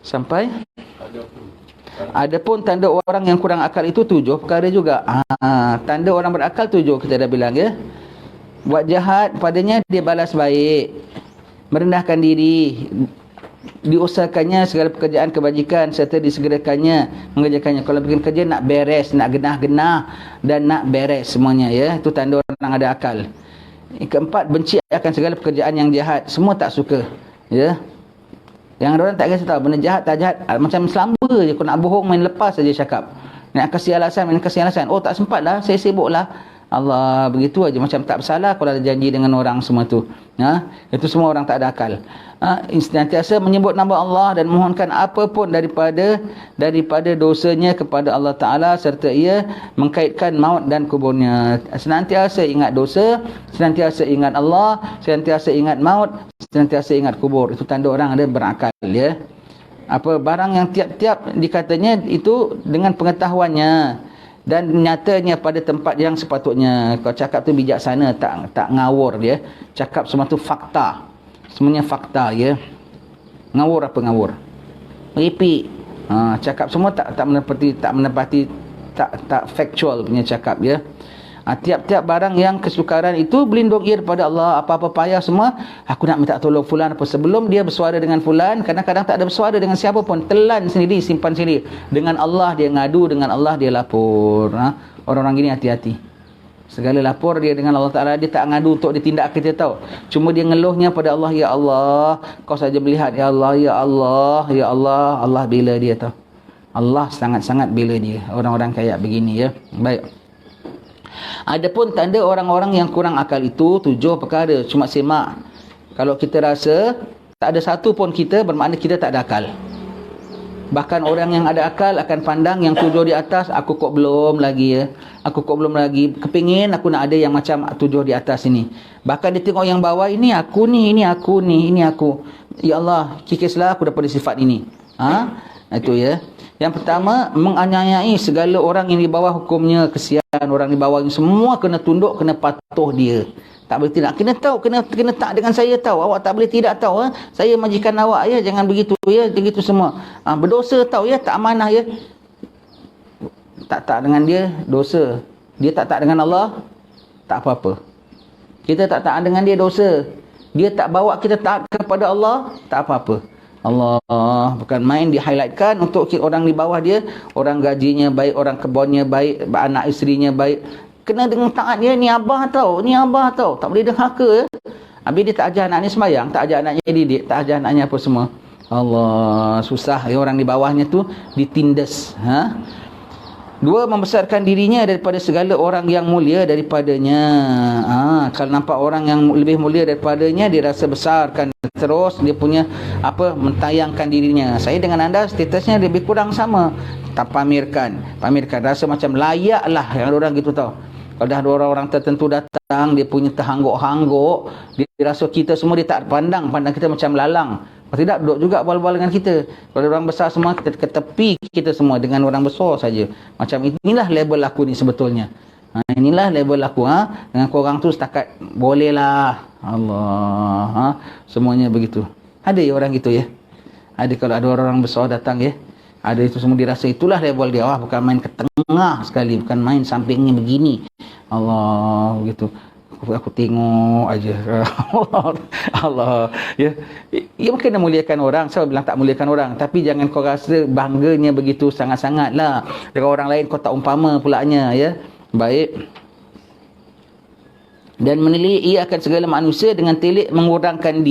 Sampai adapun tanda orang yang kurang akal itu 7 perkara juga. Tanda orang berakal 7 kita dah bilang ya. Buat jahat padanya dia balas baik, merendahkan diri, diusahakannya segala pekerjaan kebajikan serta disegerakannya mengerjakannya. Kalau bikin kerja nak beres, nak genah-genah dan nak beres semuanya ya. Itu tanda orang ada akal. Keempat, benci akan segala pekerjaan yang jahat, semua tak suka ya. Yang orang tak kisah tahu benda jahat tak jahat, macam selamba je kau nak bohong main lepas saja cakap. Nak kasih alasan, main kasih alasan. Oh tak sempat lah, saya sibuk lah. Allah, begitu aja macam tak bersalah kalau ada janji dengan orang semua tu. Itu semua orang tak ada akal. Senantiasa menyebut nama Allah dan mohonkan apa pun daripada dosanya kepada Allah Taala serta ia mengkaitkan maut dan kuburnya. Senantiasa ingat dosa, senantiasa ingat Allah, senantiasa ingat maut, senantiasa ingat kubur. Itu tanda orang ada berakal ya. Apa barang yang tiap-tiap dikatanya itu dengan pengetahuannya dan nyatanya pada tempat yang sepatutnya. Kau cakap tu bijaksana, tak ngawur dia. Cakap semua tu fakta. Semuanya fakta ya. Ngawur apa ngawur? Meripik. Cakap semua tak menepati tak factual punya cakap ya. Tiap-tiap barang yang kesukaran itu berlindung ia kepada Allah. Apa-apa payah semua, aku nak minta tolong fulan apa, sebelum dia bersuara dengan fulan, kadang-kadang tak ada bersuara dengan siapa pun, telan sendiri, simpan sendiri. Dengan Allah dia ngadu, dengan Allah dia lapor. Orang-orang gini hati-hati. Segala lapor dia dengan Allah Ta'ala, dia tak ngadu untuk ditindak kita tahu. Cuma dia ngeluhnya pada Allah, ya Allah, kau saja melihat, ya Allah, ya Allah, ya Allah. Allah bela dia tahu. Allah sangat-sangat bela dia. Orang-orang kayak begini ya. Baik. Adapun tanda orang-orang yang kurang akal itu 7 perkara. Cuma semak. Kalau kita rasa tak ada satu pun kita, bermakna kita tak ada akal. Bahkan orang yang ada akal akan pandang yang 7 di atas, aku kok belum lagi ya. Aku kok belum lagi. Kepingin aku nak ada yang macam 7 di atas ini. Bahkan dia tengok yang bawah, ini aku ni, ini aku ni, ini aku. Ya Allah, kikislah aku daripada sifat ini. Itu ya. Yang pertama, menganiayai segala orang yang di bawah hukumnya. Kesian orang di bawah ini, semua kena tunduk, kena patuh dia. Tak boleh tidak. Kena tahu, kena tak dengan saya tahu. Awak tak boleh tidak tahu. Saya majikan awak ya, jangan begitu ya, begitu semua. Berdosa tahu ya, tak amanah ya. Tak dengan dia, dosa. Dia tak dengan Allah, tak apa-apa. Kita tak dengan dia, dosa. Dia tak bawa kita taat kepada Allah, tak apa-apa. Allah, bukan main di-highlightkan untuk orang di bawah dia. Orang gajinya baik, orang kebunnya baik, anak isterinya baik. Kena dengan taat dia, ni abah tahu, ni abah tahu. Tak boleh derhaka ya. Habis dia tak ajar anak ni sembahyang, tak ajar anaknya didik, tak ajar anaknya apa semua. Allah, susah ya orang di bawahnya tu ditindas. 2, membesarkan dirinya daripada segala orang yang mulia daripadanya. Kalau nampak orang yang lebih mulia daripadanya, dia rasa besarkan. Terus dia punya mentayangkan dirinya. Saya dengan anda statusnya lebih kurang sama. Tak pamerkan, rasa macam layak lah yang ada orang gitu tau. Kalau dah ada orang-orang tertentu datang, dia punya terhangguk-hangguk, dia rasa kita semua dia tak pandang kita macam lalang. Kalau tidak, duduk juga bal-bal dengan kita. Kalau orang besar semua, kita ke tepi kita semua dengan orang besar saja. Macam inilah label aku ni sebetulnya. Inilah label aku. Dengan korang tu setakat bolehlah. Allah. Semuanya begitu. Ada ya orang gitu ya. Ada kalau ada orang besar datang ya. Ada itu semua dirasa itulah label dia. Bukan main ke tengah sekali. Bukan main sampingnya begini. Allah begitu. Aku tengok aja. Allah ya. Ya mungkin nak muliakan orang. Saya bilang tak muliakan orang, tapi jangan kau rasa bangganya begitu sangat-sangatlah. Dengan orang lain kau tak umpama pulaknya ya. Baik. Dan menilai ia akan segala manusia dengan telik mengurangkan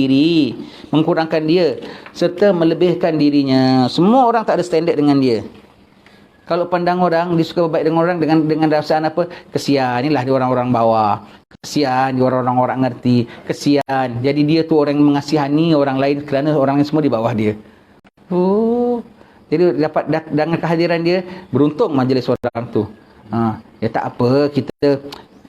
dia serta melebihkan dirinya. Semua orang tak ada standard dengan dia. Kalau pandang orang, dia suka berbaik dengan orang dengan rasaan apa? Kesian, inilah dia orang-orang bawah. Kesian, dia orang-orang ngerti. Kesian. Jadi dia tu orang yang mengasihani orang lain kerana orang lain semua di bawah dia. Jadi dapat dengan kehadiran dia, beruntung majlis orang tu. Ya tak apa, kita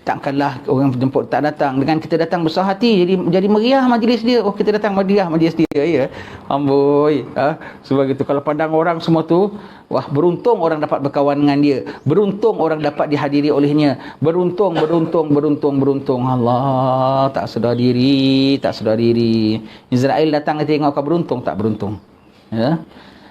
takkanlah orang jemput tak datang. Dengan kita datang besar hati, jadi meriah majlis dia. Oh, kita datang meriah majlis dia ya. Amboi. Sebab itu kalau pandang orang semua tu, wah, beruntung orang dapat berkawan dengan dia. Beruntung orang dapat dihadiri olehnya. Beruntung. Allah, tak sedar diri. Israel datang dia tengok kau beruntung tak beruntung. Ya.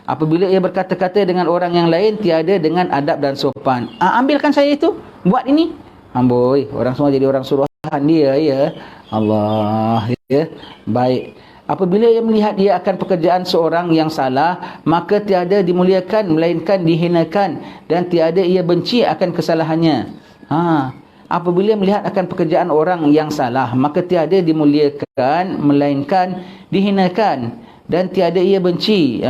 Apabila ia berkata-kata dengan orang yang lain tiada dengan adab dan sopan. Ambilkan saya itu, buat ini. Amboi, orang semua jadi orang suruhan dia, ya. Allah, ya. Baik. Apabila ia melihat dia akan pekerjaan seorang yang salah, maka tiada dimuliakan melainkan dihinakan, dan tiada ia benci akan kesalahannya. Apabila melihat akan pekerjaan orang yang salah, maka tiada dimuliakan melainkan dihinakan, dan tiada ia benci.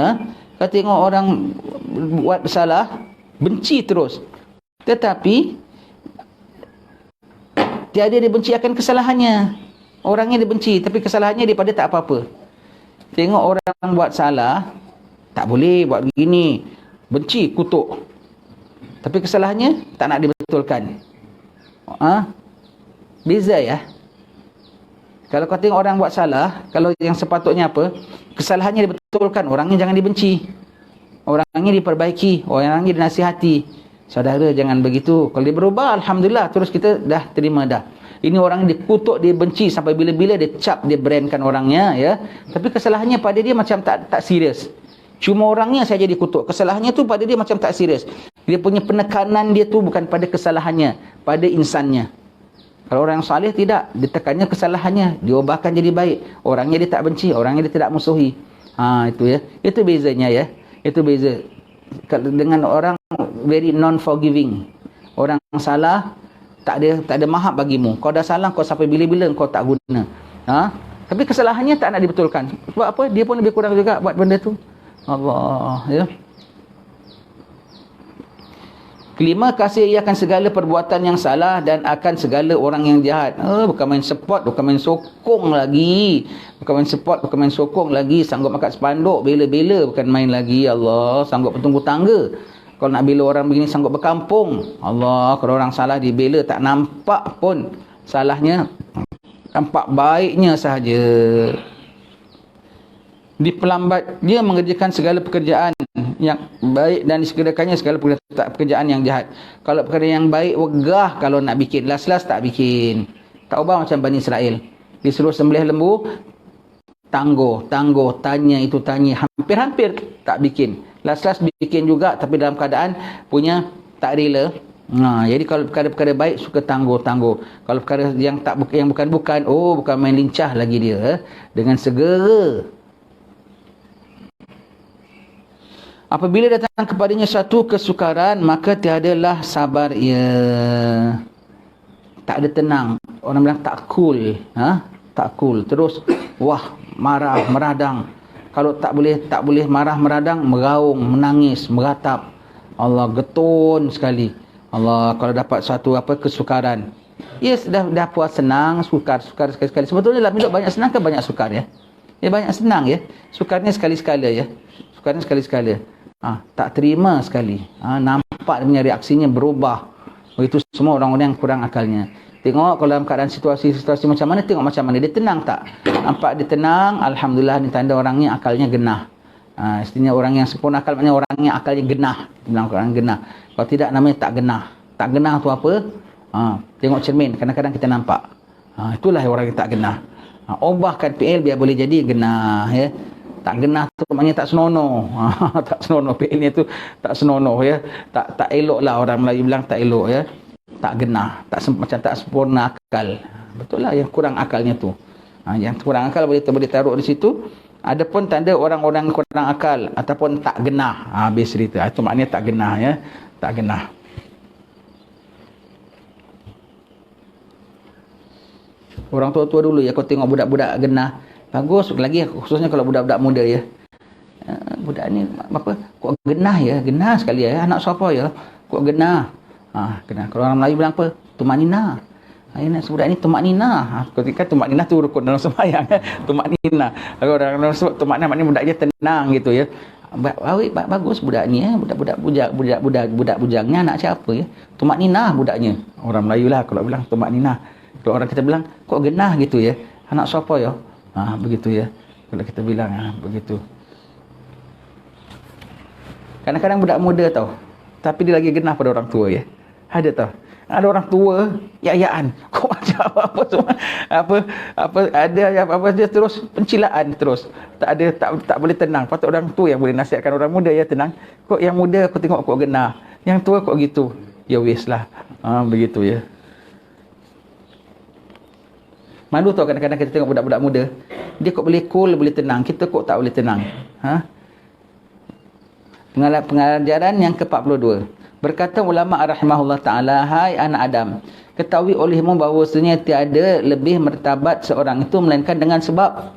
Kalau tengok orang buat salah, benci terus. Tetapi tiada dia benci akan kesalahannya. Orangnya dia benci, tapi kesalahannya daripada tak apa-apa. Tengok orang buat salah, tak boleh buat begini, benci, kutuk. Tapi kesalahannya tak nak dibetulkan. Beza ya. Kalau kau tengok orang buat salah, kalau yang sepatutnya apa, kesalahannya dibetulkan, orangnya jangan dibenci, orangnya diperbaiki, orangnya dinasihati. Saudara, jangan begitu. Kalau dia berubah, alhamdulillah, terus kita dah terima dah. Ini orang dikutuk, dia benci, sampai bila-bila dia cap, dia brandkan orangnya, ya. Tapi kesalahannya pada dia macam tak serius. Cuma orangnya saja dikutuk, kesalahannya tu pada dia macam tak serius. Dia punya penekanan dia tu bukan pada kesalahannya, pada insannya. Kalau orang salih tidak, ditekannya kesalahannya, diubahkan jadi baik. Orangnya dia tak benci, orangnya dia tidak musuhi. Itu ya. Itu bezanya ya. Itu beza. Dengan orang very non-forgiving. Orang salah, tak ada mahab bagimu. Kau dah salah, kau sampai bila-bila kau tak guna. Tapi kesalahannya tak nak dibetulkan. Sebab apa? Dia pun lebih kurang juga buat benda tu. Allah, ya. Kelima, kasih ia akan segala perbuatan yang salah dan akan segala orang yang jahat. Bukan main support, bukan main sokong lagi. Bukan main support, bukan main sokong lagi. Sanggup angkat spanduk, bela-bela, bukan main lagi. Allah, sanggup bertunggu tangga. Kalau nak bela orang begini, sanggup berkampung. Allah, kalau orang salah dibela, tak nampak pun salahnya. Nampak baiknya sahaja. Dipelambat dia mengerjakan segala pekerjaan yang baik dan disegerakannya segala pekerjaan yang jahat. Kalau perkara yang baik, wegah kalau nak bikin. Las-las tak bikin. Tak ubah macam Bani Israel. Disuruh sembelih lembu, tangguh, tanya itu tanya. Hampir-hampir tak bikin. Las-las bikin juga, tapi dalam keadaan punya tak rela. Jadi kalau perkara-perkara baik suka tangguh. Kalau perkara yang bukan-bukan, bukan main lincah lagi dia. Dengan segera. Apabila datang kepadanya satu kesukaran, maka tiadalah sabar ia. Tak ada tenang. Orang bilang tak cool. Tak cool. Terus, marah, meradang. Kalau tak boleh marah, meradang, meraung, menangis, meratap. Allah, getun sekali. Allah, kalau dapat satu kesukaran. Yes, dah puas, senang, sukar sekali-sekali. Sebetulnya dalam hidup banyak senang ke banyak sukar ya? Ya banyak senang ya. Sukarnya sekali-sekala ya. Sukarnya sekali-sekala. Tak terima sekali. Nampak dia punya reaksinya berubah. Begitu semua orang-orang yang kurang akalnya. Tengok kalau dalam keadaan situasi macam mana, tengok macam mana. Dia tenang tak? Nampak dia tenang, alhamdulillah, ni tanda orangnya akalnya genah. Istilahnya orang yang sempurna akal, maknanya orangnya akalnya genah. Bilang orang genah. Kalau tidak, namanya tak genah. Tak genah tu apa? Tengok cermin, kadang-kadang kita nampak. Itulah orang yang tak genah. Ubahkan PL biar boleh jadi genah ya. Tak genah tu maknanya tak senonoh. Tak senonoh, PL-nya tu tak senonoh ya. Tak elok lah, orang Melayu bilang tak elok ya. Tak genah, macam tak sempurna akal. Betul lah, yang kurang akalnya tu. Yang kurang akal boleh taruh di situ. Adapun tanda orang-orang kurang akal ataupun tak genah. Habis cerita. Itu maknanya tak genah ya. Tak genah. Orang tua-tua dulu ya, kau tengok budak-budak genah. Bagus lagi, khususnya kalau budak-budak muda ya. Budak ni apa? Kok genah ya? Genah sekali ya. Anak siapa ya? Kok genah? Genah. Kalau orang Melayu bilang apa? Tumak nina. Nak budak ni tumak nina. Ketika tumak nina tu rukun dalam sembahyang. Tumak nina. Kalau orang sebut tumak nina maknanya budak dia tenang gitu ya. Bagus budak ni ya. Budak bujangnya anak siapa ya? Tumak nina budaknya. Orang Melayu lah kalau bilang tumak nina. Kalau orang kita bilang kok genah gitu ya. Anak siapa ya? Begitu ya. Kalau kita bilang begitu. Kadang-kadang budak muda tau, tapi dia lagi genah pada orang tua ya. Ada tau. Ada orang tua, ya-yaan. Kau macam apa semua. Apa ada apa dia terus pencilaan terus. Tak boleh tenang. Patut orang tua yang boleh nasihatkan orang muda ya tenang. Kok yang muda kau tengok kau genah. Yang tua kok gitu. Ya wis lah. Begitu ya. Malu tau kadang-kadang kita tengok budak-budak muda. Dia kok boleh cool, boleh tenang. Kita kok tak boleh tenang. Pengajaran yang ke-42. Berkata ulama rahimahullah ta'ala, hai anak Adam, ketahui olehmu bahawasanya tiada lebih martabat seorang itu melainkan dengan sebab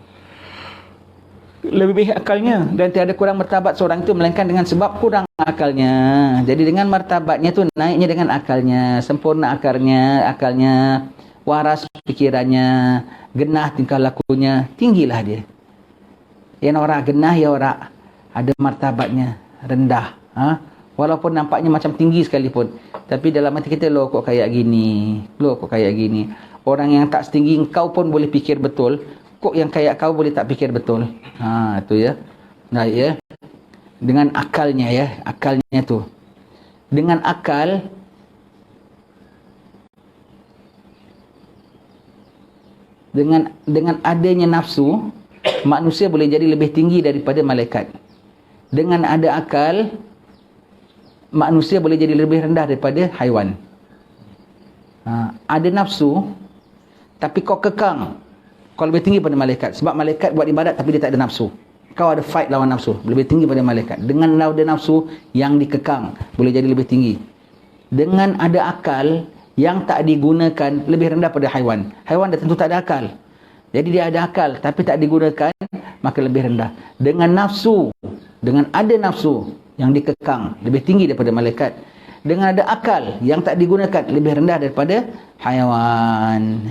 lebih akalnya, dan tiada kurang martabat seorang itu melainkan dengan sebab kurang akalnya. Jadi dengan martabatnya tu naiknya dengan akalnya, sempurna akalnya, waras pikirannya, genah tingkah lakunya, tinggilah dia. Yang orang genah ya orang ada martabatnya rendah. Walaupun nampaknya macam tinggi sekalipun, tapi dalam hati kita, lo kok kayak gini, orang yang tak setinggi engkau pun boleh fikir betul, kok yang kayak kau boleh tak fikir betul. Itu ya. Nah ya, dengan akalnya ya, akalnya tu, dengan akal dengan adanya nafsu, manusia boleh jadi lebih tinggi daripada malaikat. Dengan ada akal, manusia boleh jadi lebih rendah daripada haiwan. Ada nafsu, tapi kau kekang, kau lebih tinggi pada malaikat. Sebab malaikat buat ibadat tapi dia tak ada nafsu. Kau ada fight lawan nafsu, lebih tinggi pada malaikat. Dengan ada nafsu yang dikekang, boleh jadi lebih tinggi. Dengan ada akal yang tak digunakan, lebih rendah pada haiwan. Haiwan dah tentu tak ada akal. Jadi dia ada akal tapi tak digunakan, maka lebih rendah. Dengan nafsu, dengan ada nafsu yang dikekang, lebih tinggi daripada malaikat. Dengan ada akal yang tak digunakan, lebih rendah daripada haiwan.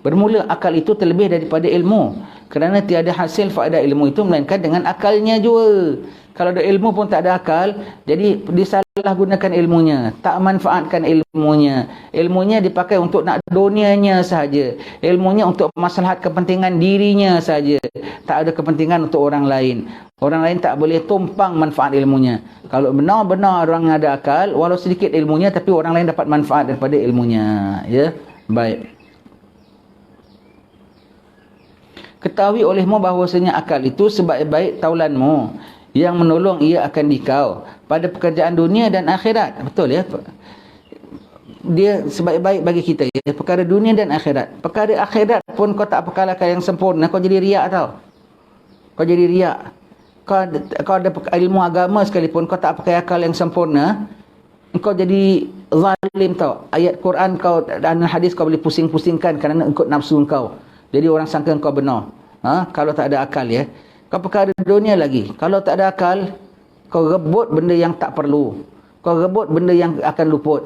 Bermula akal itu terlebih daripada ilmu, kerana tiada hasil faedah ilmu itu melainkan dengan akalnya juga. Kalau ada ilmu pun tak ada akal, jadi disalahgunakan ilmunya, tak manfaatkan ilmunya. Ilmunya dipakai untuk nak dunianya sahaja, ilmunya untuk maslahat kepentingan dirinya sahaja, tak ada kepentingan untuk orang lain. Orang lain tak boleh tumpang manfaat ilmunya. Kalau benar-benar orang ada akal, walau sedikit ilmunya, tapi orang lain dapat manfaat daripada ilmunya. Ya, baik. Ketahui olehmu bahawasanya akal itu sebaik-baik taulanmu, yang menolong ia akan dikau pada pekerjaan dunia dan akhirat. Betul ya? Dia sebaik-baik bagi kita ya, perkara dunia dan akhirat. Perkara akhirat pun kau tak perkarakan yang sempurna, kau jadi riak tau. Kau jadi riak. Kau ada ilmu agama sekalipun, kau tak pakai akal yang sempurna, kau jadi zalim tau. Ayat Quran kau dan hadis kau boleh pusing-pusingkan kerana ikut nafsu kau. Jadi orang sangka kau benar. Kalau tak ada akal ya. Kau perkara dunia lagi, kalau tak ada akal, kau rebut benda yang tak perlu, kau rebut benda yang akan luput.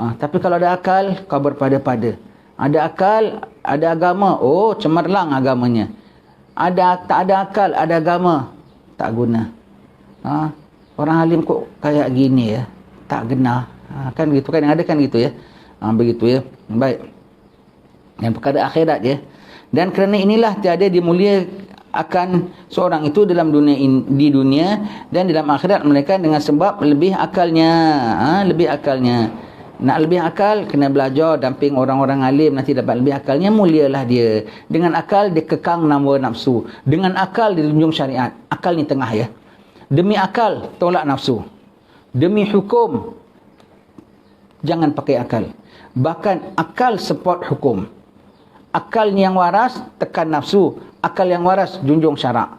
Tapi kalau ada akal, kau berpada-pada. Ada akal, ada agama, oh cemerlang agamanya. Tak ada akal, ada agama, tak guna. Orang alim kok kayak gini ya, tak genah. Kan gitu kan, yang ada kan gitu ya. Begitu ya. Baik. Dan perkara akhirat ya. Dan kerana inilah tiada dimuliakan akan seorang itu dalam dunia di dunia dan dalam akhirat mereka dengan sebab lebih akalnya. Lebih akalnya. Nak lebih akal, kena belajar damping orang-orang alim, nanti dapat lebih akalnya, mulialah dia. Dengan akal dia kekang nama nafsu, dengan akal dia junjung syariat. Akal ni tengah ya. Demi akal tolak nafsu, demi hukum jangan pakai akal. Bahkan akal support hukum. Akal yang waras tekan nafsu, akal yang waras junjung syarak.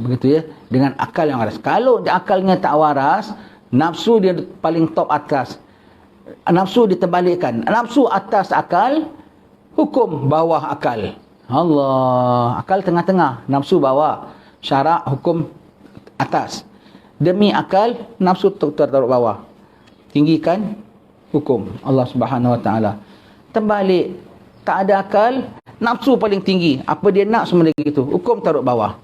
Begitu ya, dengan akal yang waras. Kalau akalnya tak waras, nafsu dia paling top atas. Nafsu diterbalikkan. Nafsu atas akal, hukum bawah akal. Allah, akal tengah-tengah, nafsu bawah, syarak hukum atas. Demi akal, nafsu taruh bawah. Tinggikan hukum Allah Subhanahu Wa Taala. Terbalik, tak ada akal, nafsu paling tinggi. Apa dia nak semua begitu. Hukum taruh bawah.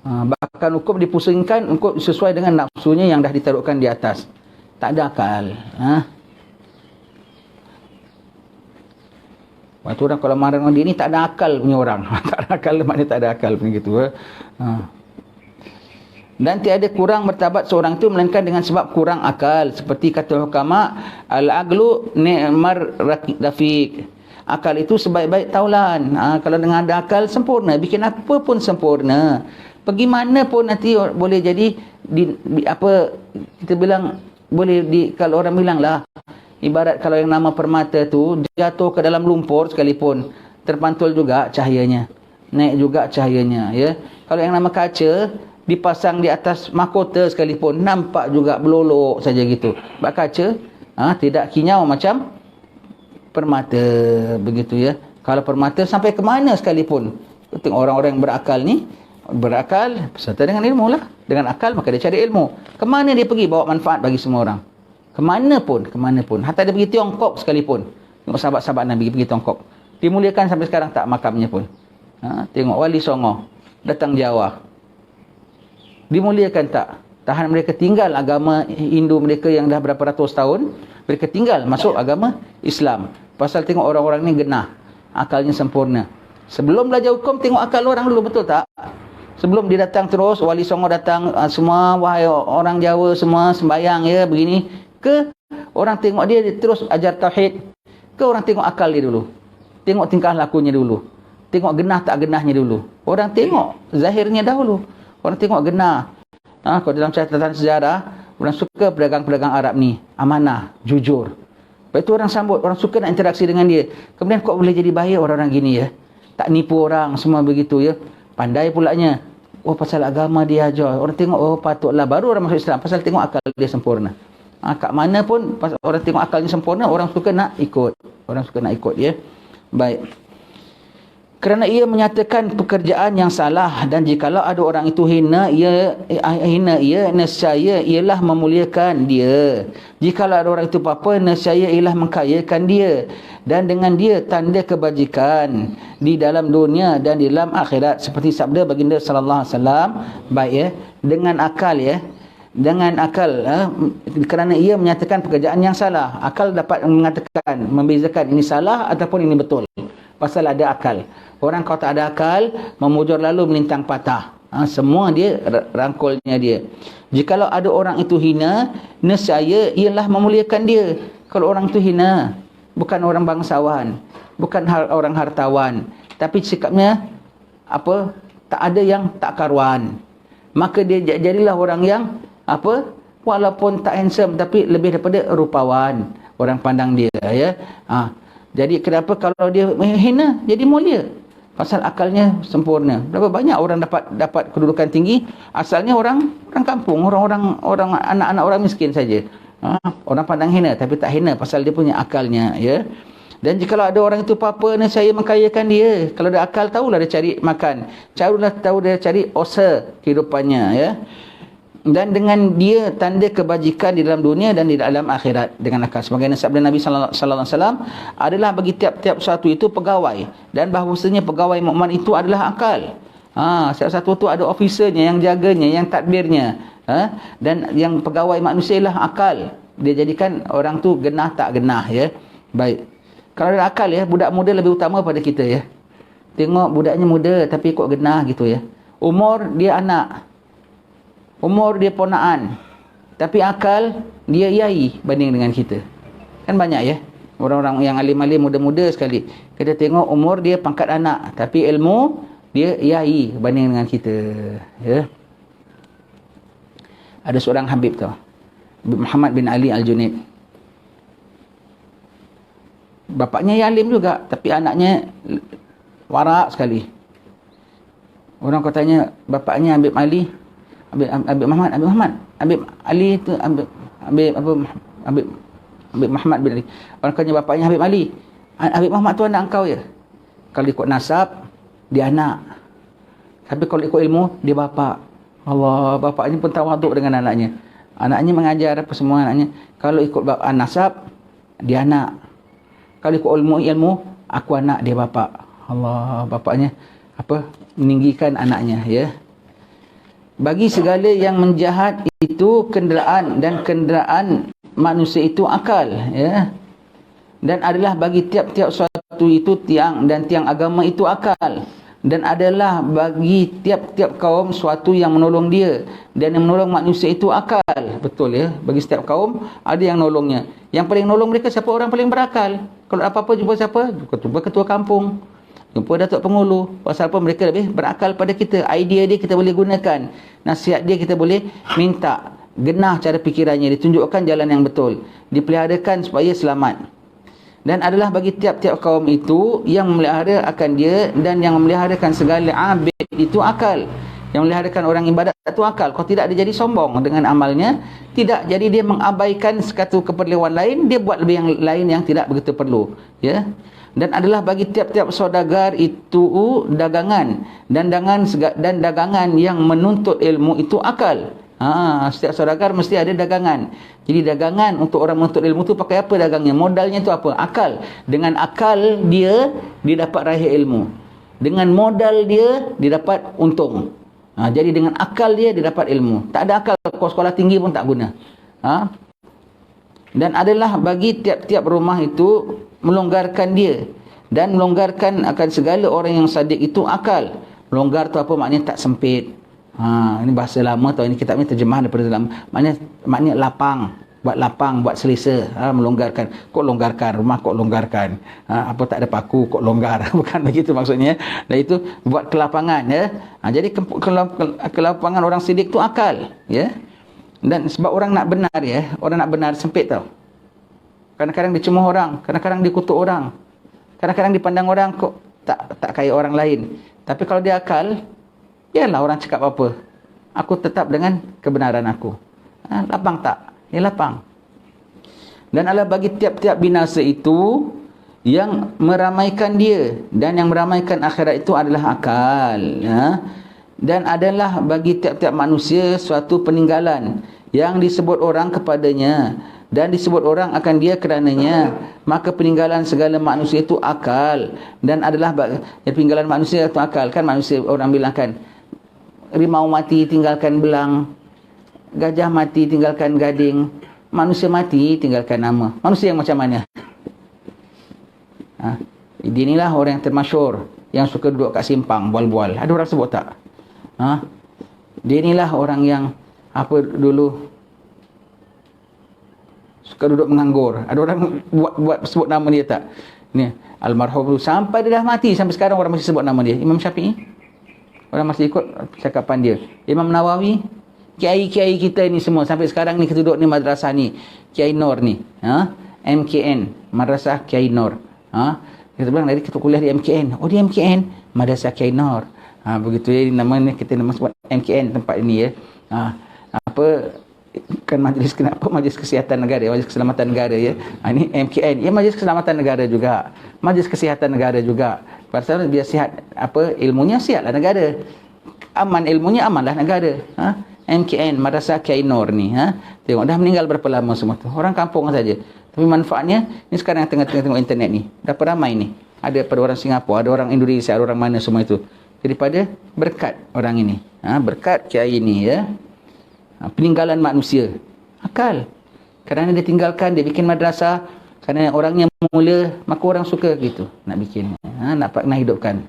Bahkan hukum dipusingkan untuk sesuai dengan nafsunya yang dah ditaruhkan di atas. Tak ada akal. Waktu orang kalau marah dengan dia ni tak ada akal punya orang. Tak ada akal maknanya tak ada akal punya gitu. Dan tiada kurang martabat seorang itu melainkan dengan sebab kurang akal. Seperti kata hukama, al-aqlu ni'mar rafiq. Akal itu sebaik-baik taulan. Kalau dengan ada akal sempurna, bikin apa pun sempurna. Pergi mana pun nanti boleh jadi apa kita bilang boleh kalau orang bilang lah, ibarat kalau yang nama permata tu jatuh ke dalam lumpur sekalipun, terpantul juga cahayanya, naik juga cahayanya, ya. Kalau yang nama kaca dipasang di atas mahkota sekalipun, nampak juga belolok saja gitu. Sebab kaca tidak kinyau macam permata, begitu ya. Kalau permata sampai ke mana sekalipun, tengok orang-orang yang berakal beserta dengan ilmu lah. Dengan akal maka dia cari ilmu. Kemana dia pergi bawa manfaat bagi semua orang, kemana pun. Hatta dia pergi Tiongkok sekalipun, tengok sahabat-sahabat Nabi pergi Tiongkok, dimuliakan sampai sekarang tak makamnya pun. Tengok Wali Songo datang Jawa, dimuliakan tak? Tahan mereka tinggal agama Hindu mereka yang dah berapa ratus tahun, mereka tinggal masuk agama Islam. Pasal tengok orang-orang ni genah, akalnya sempurna. Sebelum belajar hukum, tengok akal orang dulu, betul tak? Sebelum dia datang terus, Wali Songo datang, semua wahai orang Jawa semua sembayang ya begini. Ke orang tengok dia terus ajar tauhid? Ke orang tengok akal dia dulu? Tengok tingkah lakunya dulu. Tengok genah tak genahnya dulu. Orang tengok zahirnya dahulu. Orang tengok genah. Kalau dalam catatan sejarah, orang suka pedagang-pedagang Arab ni amanah, jujur. Lepas itu orang sambut, orang suka nak interaksi dengan dia. Kemudian kok boleh jadi baik orang-orang gini ya? Tak nipu orang, semua begitu ya. Pandai pulaknya. Oh, pasal agama dia ajar. Orang tengok, oh patutlah, baru orang masuk Islam. Pasal tengok akal dia sempurna. Kat mana pun, orang tengok akalnya sempurna, orang suka nak ikut. Ya. Baik. Kerana ia menyatakan pekerjaan yang salah, dan jikalau ada orang itu hina ia, nescaya ialah memuliakan dia. Jikalau ada orang itu apa-apa, nescaya ialah mengkayakan dia, dan dengan dia tanda kebajikan di dalam dunia dan di dalam akhirat, seperti sabda baginda sallallahu alaihi wasallam. Baik ya, dengan akal ya, kerana ia menyatakan pekerjaan yang salah. Akal dapat mengatakan, membezakan ini salah ataupun ini betul, pasal ada akal. Orang kalau tak ada akal, memujur lalu melintang patah. Semua dia rangkulnya dia. Jikalau ada orang itu hina, nescaya ialah memuliakan dia. Kalau orang itu hina, bukan orang bangsawan, bukan orang hartawan, tapi sikapnya apa? Tak ada yang tak karuan, maka dia jadilah orang yang apa? Walaupun tak handsome, tapi lebih daripada rupawan. Orang pandang dia ya. Jadi kenapa kalau dia hina jadi mulia? Pasal akalnya sempurna. Berapa banyak orang dapat kedudukan tinggi, asalnya orang kampung, orang anak-anak orang miskin saja. Orang pandang hina, tapi tak hina pasal dia punya akalnya ya. Dan jikalau ada orang itu apa-apa, saya mengkayakan dia. Kalau ada akal, tahulah dia cari makan, tahu dia cari usaha kehidupannya ya. Dan dengan dia tanda kebajikan di dalam dunia dan di dalam akhirat dengan akal. Sebagaimana sabda Nabi sallallahu alaihi wasallam, adalah bagi tiap-tiap satu itu pegawai, dan bahawasanya pegawai mukmin itu adalah akal. Setiap satu itu ada officernya, yang jaganya, yang tadbirnya. Dan yang pegawai manusia ialah akal. Dia jadikan orang tu genah tak genah ya. Baik. Kalau ada akal ya, budak muda lebih utama pada kita ya. Tengok budaknya muda tapi kok genah gitu ya. Umur dia anak, umur dia ponaan, tapi akal dia yai banding dengan kita. Kan banyak ya orang-orang yang alim-alim muda-muda sekali. Kita tengok umur dia pangkat anak, tapi ilmu dia yai banding dengan kita ya. Ada seorang Habib tu, Muhammad bin Ali Al-Junaid. Bapaknya yang alim juga, tapi anaknya warak sekali. Orang katanya bapaknya Habib Ali, Habib Ali itu Habib Muhammad bin Ali. Orang katanya bapaknya Habib Ali. Habib Muhammad tu anak engkau ya. Kalau ikut nasab, dia anak. Tapi kalau ikut ilmu, dia bapa. Allah, bapaknya pun tawaduk dengan anaknya. Anaknya mengajar apa semua anaknya. Kalau ikut nasab, dia anak. Kalau ikut ilmu, aku anak, dia bapa. Allah, bapaknya apa? Meninggikan anaknya ya. Bagi segala yang menjahat itu kenderaan, dan kenderaan manusia itu akal ya. Dan adalah bagi tiap-tiap suatu itu tiang, dan tiang agama itu akal. dan adalah bagi tiap-tiap kaum suatu yang menolong dia, dan yang menolong manusia itu akal. Betul ya, bagi setiap kaum ada yang nolongnya. Yang paling nolong mereka siapa? Orang paling berakal. Kalau apa-apa jumpa siapa? Jumpa ketua kampung, jumpa datuk pengulu. Pasal apa? Mereka lebih berakal pada kita. Idea dia kita boleh gunakan, nasihat dia kita boleh minta, genah cara fikirannya, ditunjukkan jalan yang betul, dipeliharakan supaya selamat. Dan adalah bagi tiap-tiap kaum itu yang memelihara akan dia, dan yang memeliharakan segala abid itu akal. Yang memeliharakan orang ibadat itu akal. Kalau tidak, dia jadi sombong dengan amalnya. Tidak, jadi dia mengabaikan satu keperluan lain, dia buat lebih yang lain yang tidak begitu perlu, ya. Dan adalah bagi tiap-tiap saudagar itu dagangan, dan dagangan yang menuntut ilmu itu akal. Setiap saudagar mesti ada dagangan. Jadi dagangan untuk orang menuntut ilmu tu pakai apa dagangnya? Modalnya tu apa? Akal. Dengan akal dia dapat raih ilmu. Dengan modal dia dapat untung. Jadi dengan akal dia dapat ilmu. Tak ada akal, kau sekolah tinggi pun tak guna. Dan adalah bagi tiap-tiap rumah itu melonggarkan dia, dan melonggarkan akan segala orang yang sadik itu akal. Longgar tu apa maknanya? Tak sempit. Ini bahasa lama tau, ini kitab ni terjemahan daripada lama. Maknanya lapang, buat lapang, buat selesa, melonggarkan. Kok longgarkan rumah, kok longgarkan. Apa tak ada paku, kok longgar. Bukan begitu maksudnya. Dan itu buat kelapangan, ya. Jadi kelapangan orang sidik tu akal, ya. Dan sebab orang nak benar, ya, orang nak benar sempit tau. Kadang-kadang dicemooh orang, kadang-kadang dikutuk orang, kadang-kadang dipandang orang kok tak kaya orang lain. Tapi kalau dia akal, biarlah orang cakap apa, aku tetap dengan kebenaran aku. Lapang tak? Ya lapang. Dan Allah bagi tiap-tiap binasa itu yang meramaikan dia, dan yang meramaikan akhirat itu adalah akal, ya. Dan adalah bagi tiap-tiap manusia suatu peninggalan yang disebut orang kepadanya, dan disebut orang akan dia kerananya. Maka peninggalan segala manusia itu akal. Dan adalah peninggalan manusia itu akal. Kan manusia, orang bilang kan, rimau mati tinggalkan belang, gajah mati tinggalkan gading, manusia mati tinggalkan nama. Manusia yang macam mana? Dia inilah orang yang termasyur, yang suka duduk kat simpang bual-bual. Ada orang sebut tak? Dia inilah orang yang apa dulu suka duduk menganggur. Ada orang buat sebut nama dia tak? Ni almarhum sampai dia dah mati, sampai sekarang orang masih sebut nama dia. Imam Syafi'i, orang masih ikut cakapan dia. Imam Nawawi, kiai-kiai kita ni semua sampai sekarang ni kita duduk ni madrasah ni, Kiai Nur ni, MKN, Madrasah Kiai Nur. Kita bilang tadi kita kuliah di MKN. Oh, di MKN, Madrasah Kiai Nur. Begitu ya namanya, kita nama sebut MKN tempat ini, ya. Apa kan majlis, kenapa Majlis Kesihatan Negara, Majlis Keselamatan Negara, ya. Ini MKN, ya, Majlis Keselamatan Negara juga, Majlis Kesihatan Negara juga. Pasal biar sihat apa ilmunya, sihatlah negara. Aman ilmunya, amanlah negara. MKN, Madrasah Kiai Nur ni, tengok dah meninggal berapa lama semua tu. Orang kampung saja. Tapi manfaatnya ni sekarang yang tengah tengok internet ni, berapa ramai ni. Ada pada orang Singapura, ada orang Indonesia, ada orang mana semua itu. Daripada berkat orang ini, berkat kiai ini, ya. Peninggalan manusia akal. Kerana dia tinggalkan, dia bikin madrasah, kerana orangnya mula, maka orang suka gitu nak bikin, nak hidupkan.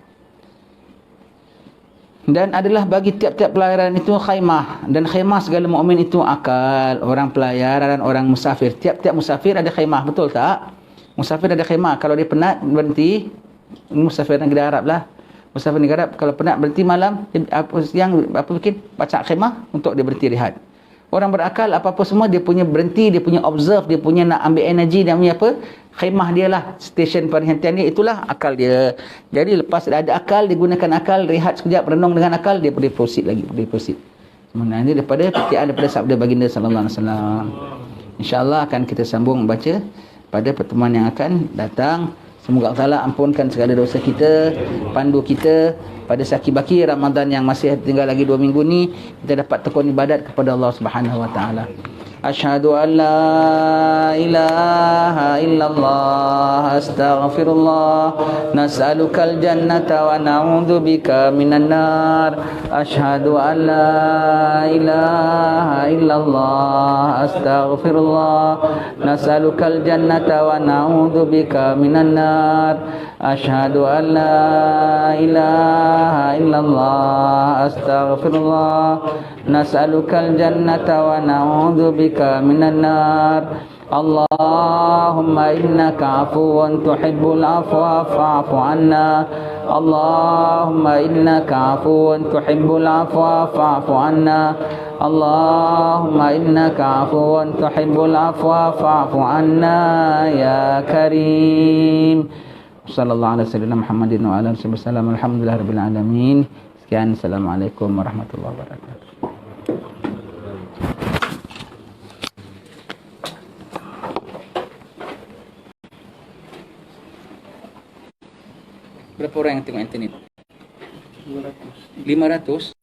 Dan adalah bagi tiap-tiap pelayaran itu khaimah, dan khaimah segala mukmin itu akal. Orang pelayaran, orang musafir, tiap-tiap musafir ada khaimah, betul tak? Musafir ada khaimah, kalau dia penat berhenti. Musafir negeri Arab lah. Musafir negeri Arab kalau penat berhenti malam, siang bikin baca khemah untuk dia berhenti rehat. Orang berakal apa-apa semua dia punya berhenti, dia punya observe, dia punya nak ambil energi, dia punya apa? Khemah dia lah, stesen perhentian dia, itulah akal dia. Jadi lepas ada akal, dia gunakan akal, rehat sekejap, renung dengan akal, dia boleh proceed lagi, boleh proceed. Sebenarnya daripada ketiaan daripada sabda baginda sallallahu alaihi wasallam. InsyaAllah akan kita sambung baca pada pertemuan yang akan datang. Semoga Allah Ta'ala ampunkan segala dosa kita, pandu kita pada saki-baki Ramadan yang masih tinggal lagi 2 minggu ni, kita dapat tekun ibadat kepada Allah Subhanahu Wa Ta'ala. Asyhadu an la ilaha illallah, astaghfirullah, nas'alukal jannata wa na'udzubika minan nar. Asyhadu an la ilaha إلا الله أستغفر الله نسألك الجنة ونعوذ بك من النار أشهد أن لا إله إلا الله أستغفر الله نسألك الجنة ونعوذ بك من النار اللهم إنك عفو تحب العفو فاعف عنا اللهم إنك عفو تحب العفو فاعف عنا اللهم إنك عفو تحب العفو فاعف عنا يا كريم صلى الله على سيدنا محمد وعلى آله وسلم الحمد لله رب العالمين. Sekian, Assalamualaikum warahmatullahi wabarakatuh. Berapa orang yang tengok internet? 500. 500?